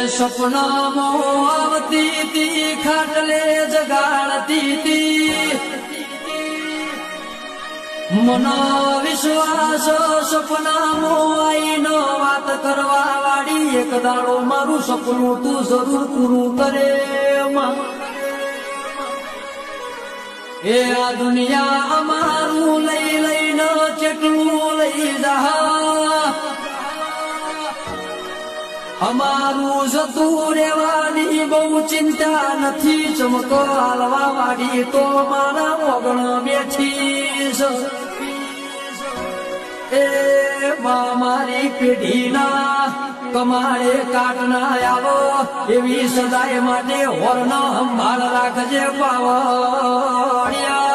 સપનામાં આવતી તી ખાટલે જગાડતી તી મનો વિશ્વાસ સપનામાં આઈનો વાત કરવા વાળી એક દાડો મારું સપનું તું જરૂર પૂરું કરે એ આ દુનિયા અમારું લઈ લઈને કેટલું લઈ જા અમારું જતું રેવાની બહુ ચિંતા નથી ચમકો હાલવા વાળી તો મારા ઓગણ બેઠી એ મારી પેઢીના કમાડે કાટના આવો એવી સદાય માટે હોરનો સંભાળ રાખજે પાવડિયા